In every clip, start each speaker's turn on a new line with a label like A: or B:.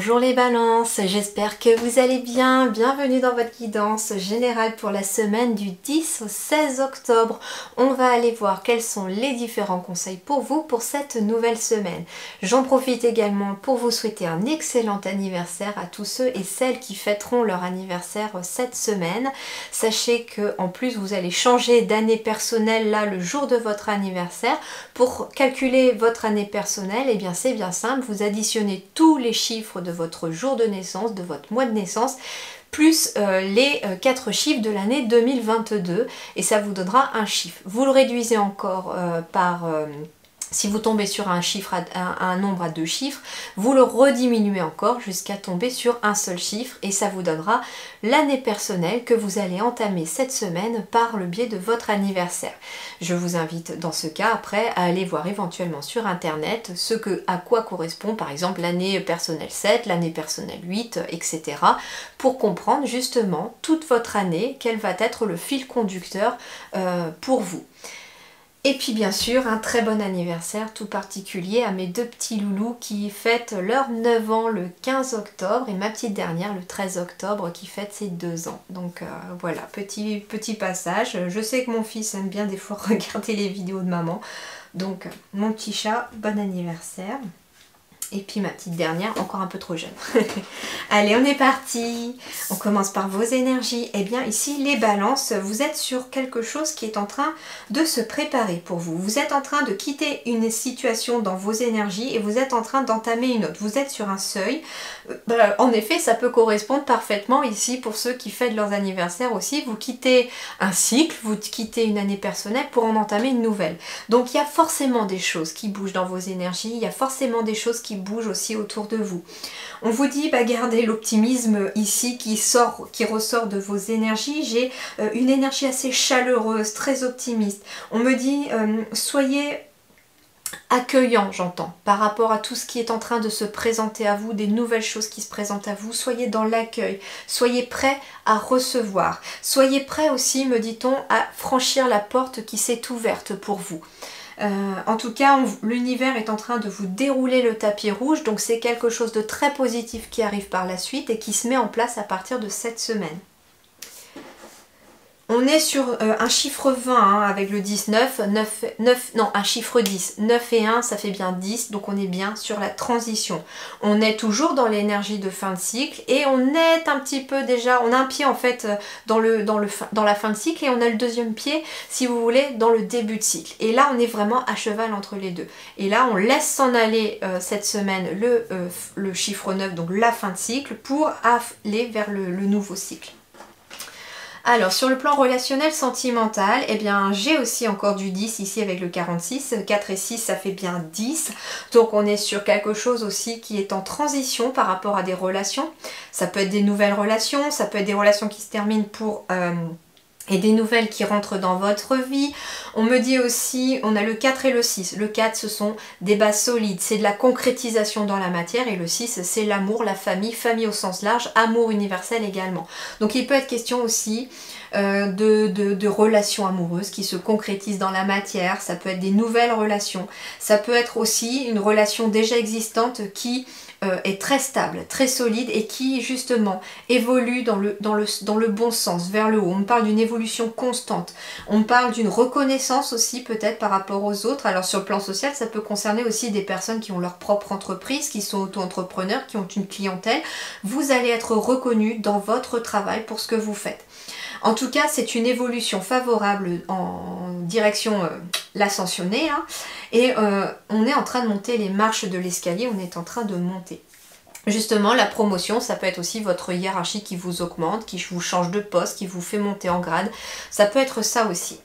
A: Bonjour les balances, j'espère que vous allez bien. Bienvenue dans votre guidance générale pour la semaine du 10 au 16 octobre. On va aller voir quels sont les différents conseils pour vous pour cette nouvelle semaine. J'en profite également pour vous souhaiter un excellent anniversaire à tous ceux et celles qui fêteront leur anniversaire cette semaine. Sachez que en plus vous allez changer d'année personnelle là le jour de votre anniversaire. Pour calculer votre année personnelle, et bien c'est bien simple, vous additionnez tous les chiffres de votre jour de naissance, de votre mois de naissance, plus les 4 chiffres de l'année 2022 et ça vous donnera un chiffre. Vous le réduisez encore par... si vous tombez sur un chiffre, un nombre à 2 chiffres, vous le rediminuez encore jusqu'à tomber sur un seul chiffre et ça vous donnera l'année personnelle que vous allez entamer cette semaine par le biais de votre anniversaire. Je vous invite dans ce cas après à aller voir éventuellement sur internet à quoi correspond par exemple l'année personnelle 7, l'année personnelle 8, etc. pour comprendre justement toute votre année, quel va être le fil conducteur pour vous. Et puis bien sûr, un très bon anniversaire tout particulier à mes deux petits loulous qui fêtent leurs 9 ans le 15 octobre et ma petite dernière le 13 octobre qui fête ses 2 ans. Donc voilà, petit passage. Je sais que mon fils aime bien des fois regarder les vidéos de maman. Donc mon petit chat, bon anniversaire. Et puis ma petite dernière, encore un peu trop jeune. Allez, on est parti. On commence par vos énergies. Eh bien ici, les balances, vous êtes sur quelque chose qui est en train de se préparer pour vous. Vous êtes en train de quitter une situation dans vos énergies et vous êtes en train d'entamer une autre. Vous êtes sur un seuil. En effet, ça peut correspondre parfaitement ici pour ceux qui fêtent leurs anniversaires aussi. Vous quittez un cycle, vous quittez une année personnelle pour en entamer une nouvelle. Donc il y a forcément des choses qui bougent dans vos énergies. Il y a forcément des choses qui bouge aussi autour de vous. On vous dit gardez l'optimisme ici qui ressort de vos énergies. J'ai une énergie assez chaleureuse, très optimiste. On me dit soyez accueillant, j'entends, par rapport à tout ce qui est en train de se présenter à vous, des nouvelles choses qui se présentent à vous. Soyez dans l'accueil, soyez prêts à recevoir. Soyez prêts aussi, me dit-on, à franchir la porte qui s'est ouverte pour vous. En tout cas, l'univers est en train de vous dérouler le tapis rouge, donc c'est quelque chose de très positif qui arrive par la suite et qui se met en place à partir de cette semaine. On est sur un chiffre 20 hein, avec le 19, un chiffre 10, 9 et 1 ça fait bien 10, donc on est bien sur la transition. On est toujours dans l'énergie de fin de cycle et on est un petit peu déjà, on a un pied en fait dans la fin de cycle et on a le deuxième pied, si vous voulez, dans le début de cycle. Et là on est vraiment à cheval entre les deux. Et là on laisse s'en aller cette semaine le chiffre 9, donc la fin de cycle, pour aller vers le nouveau cycle. Alors sur le plan relationnel sentimental, eh bien j'ai aussi encore du 10 ici avec le 46, 4 et 6 ça fait bien 10, donc on est sur quelque chose aussi qui est en transition par rapport à des relations. Ça peut être des nouvelles relations, ça peut être des relations qui se terminent et des nouvelles qui rentrent dans votre vie. On me dit aussi, on a le 4 et le 6. Le 4, ce sont des bases solides, c'est de la concrétisation dans la matière. Et le 6, c'est l'amour, la famille, famille au sens large, amour universel également. Donc il peut être question aussi de relations amoureuses qui se concrétisent dans la matière. Ça peut être des nouvelles relations. Ça peut être aussi une relation déjà existante qui est très stable, très solide et qui justement évolue dans le bon sens, vers le haut. On parle d'une évolution constante. On parle d'une reconnaissance aussi peut-être par rapport aux autres. Alors sur le plan social, ça peut concerner aussi des personnes qui ont leur propre entreprise, qui sont auto-entrepreneurs, qui ont une clientèle. Vous allez être reconnu dans votre travail pour ce que vous faites. En tout cas, c'est une évolution favorable en direction l'ascensionné. Hein, et on est en train de monter les marches de l'escalier, on est en train de monter. Justement, la promotion, ça peut être aussi votre hiérarchie qui vous augmente, qui vous change de poste, qui vous fait monter en grade. Ça peut être ça aussi.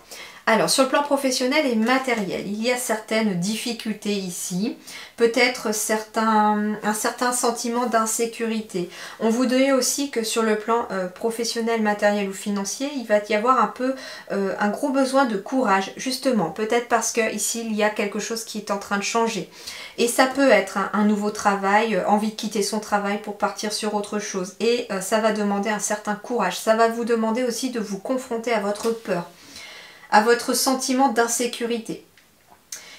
A: Alors, sur le plan professionnel et matériel, il y a certaines difficultés ici. Peut-être un certain sentiment d'insécurité. On vous dit aussi que sur le plan professionnel, matériel ou financier, il va y avoir un peu un gros besoin de courage. Justement, peut-être parce que ici, il y a quelque chose qui est en train de changer. Et ça peut être un nouveau travail, envie de quitter son travail pour partir sur autre chose. Et ça va demander un certain courage. Ça va vous demander aussi de vous confronter à votre peur, à votre sentiment d'insécurité.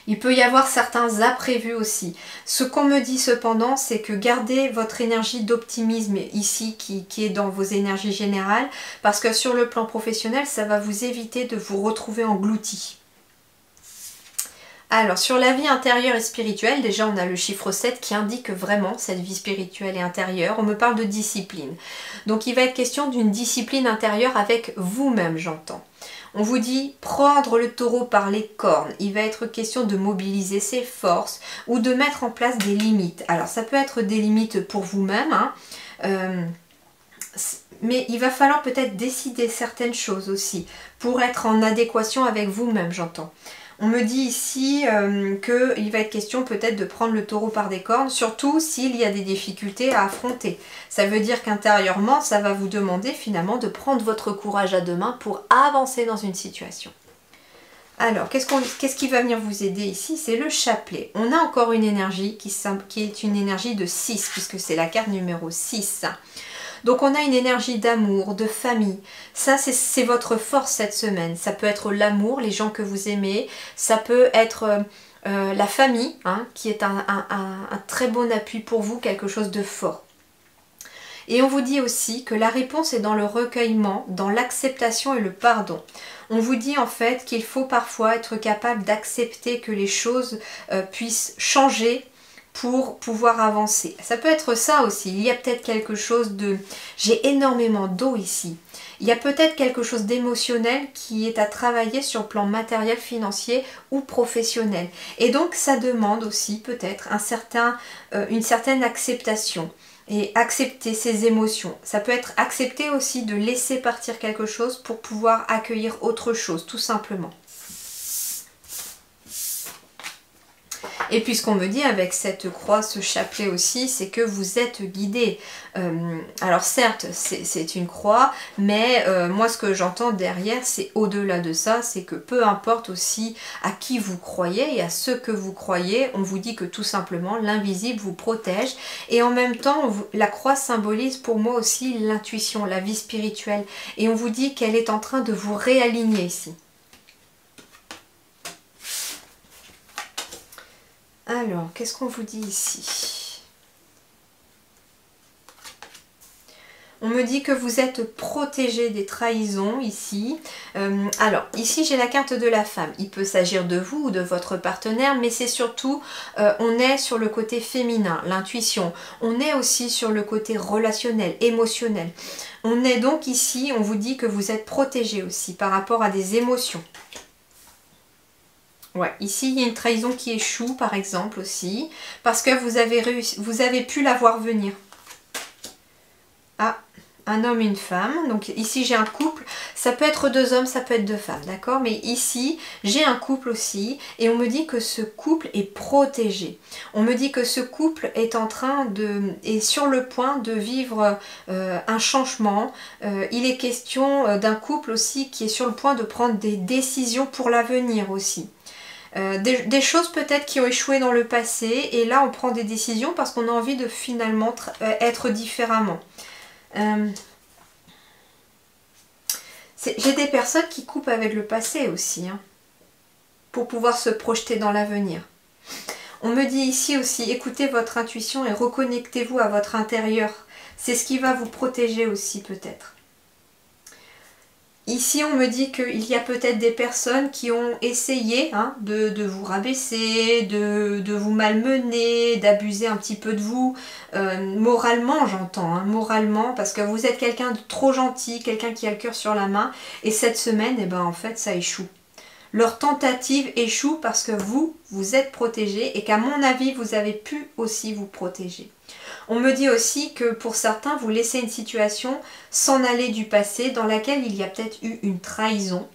A: Il peut y avoir certains imprévus aussi. Ce qu'on me dit cependant, c'est que gardez votre énergie d'optimisme ici qui est dans vos énergies générales, parce que sur le plan professionnel, ça va vous éviter de vous retrouver englouti. Alors, sur la vie intérieure et spirituelle, déjà on a le chiffre 7 qui indique vraiment cette vie spirituelle et intérieure. On me parle de discipline. Donc il va être question d'une discipline intérieure avec vous-même, j'entends. On vous dit prendre le taureau par les cornes. Il va être question de mobiliser ses forces ou de mettre en place des limites. Alors ça peut être des limites pour vous-même, hein, mais il va falloir peut-être décider certaines choses aussi pour être en adéquation avec vous-même, j'entends. On me dit ici qu'il va être question peut-être de prendre le taureau par des cornes, surtout s'il y a des difficultés à affronter. Ça veut dire qu'intérieurement, ça va vous demander finalement de prendre votre courage à deux mains pour avancer dans une situation. Alors, qu'est-ce qui va venir vous aider ici? C'est le chapelet. On a encore une énergie qui est une énergie de 6, puisque c'est la carte numéro 6. Donc on a une énergie d'amour, de famille. Ça, c'est votre force cette semaine. Ça peut être l'amour, les gens que vous aimez. Ça peut être la famille, hein, qui est un très bon appui pour vous, quelque chose de fort. Et on vous dit aussi que la réponse est dans le recueillement, dans l'acceptation et le pardon. On vous dit en fait qu'il faut parfois être capable d'accepter que les choses puissent changer pour pouvoir avancer. Ça peut être ça aussi. Il y a peut-être quelque chose de... J'ai énormément d'eau ici. Il y a peut-être quelque chose d'émotionnel qui est à travailler sur le plan matériel, financier ou professionnel. Et donc ça demande aussi peut-être une certaine acceptation. Et accepter ses émotions. Ça peut être accepter aussi de laisser partir quelque chose pour pouvoir accueillir autre chose, tout simplement. Et puis ce qu'on me dit avec cette croix, ce chapelet aussi, c'est que vous êtes guidé. Alors certes, c'est une croix, mais moi ce que j'entends derrière, c'est au-delà de ça, c'est que peu importe aussi à qui vous croyez et à ce que vous croyez, on vous dit que tout simplement l'invisible vous protège. Et en même temps, la croix symbolise pour moi aussi l'intuition, la vie spirituelle. Et on vous dit qu'elle est en train de vous réaligner ici. Alors, qu'est-ce qu'on vous dit ici? On me dit que vous êtes protégé des trahisons ici. Alors, ici j'ai la carte de la femme. Il peut s'agir de vous ou de votre partenaire, mais c'est surtout, on est sur le côté féminin, l'intuition. On est aussi sur le côté relationnel, émotionnel. On est donc ici, on vous dit que vous êtes protégé aussi par rapport à des émotions. Ouais, ici il y a une trahison qui échoue par exemple aussi, parce que vous avez pu la voir venir. Ah, un homme et une femme. Donc ici j'ai un couple, ça peut être deux hommes, ça peut être deux femmes, d'accord? Mais ici j'ai un couple aussi et on me dit que ce couple est protégé. On me dit que ce couple est sur le point de vivre un changement. Il est question d'un couple aussi qui est sur le point de prendre des décisions pour l'avenir aussi. Des choses peut-être qui ont échoué dans le passé et là on prend des décisions parce qu'on a envie de finalement être différemment. J'ai des personnes qui coupent avec le passé aussi, hein, pour pouvoir se projeter dans l'avenir. On me dit ici aussi, écoutez votre intuition et reconnectez-vous à votre intérieur. C'est ce qui va vous protéger aussi peut-être. Ici, on me dit qu'il y a peut-être des personnes qui ont essayé de vous rabaisser, de vous malmener, d'abuser un petit peu de vous, moralement j'entends, hein, moralement, parce que vous êtes quelqu'un de trop gentil, quelqu'un qui a le cœur sur la main, et cette semaine, eh ben, en fait, ça échoue. Leur tentative échoue parce que vous êtes protégé et qu'à mon avis, vous avez pu aussi vous protéger. On me dit aussi que pour certains, vous laissez une situation s'en aller du passé dans laquelle il y a peut-être eu une trahison.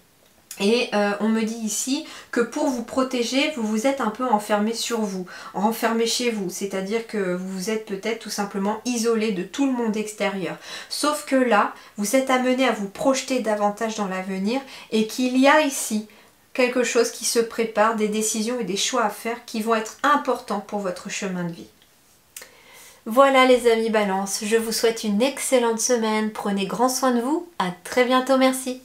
A: Et on me dit ici que pour vous protéger, vous vous êtes un peu enfermé sur vous, enfermé chez vous. C'est-à-dire que vous vous êtes peut-être tout simplement isolé de tout le monde extérieur. Sauf que là, vous êtes amené à vous projeter davantage dans l'avenir et qu'il y a ici quelque chose qui se prépare, des décisions et des choix à faire qui vont être importants pour votre chemin de vie. Voilà les amis Balance, je vous souhaite une excellente semaine, prenez grand soin de vous, à très bientôt, merci.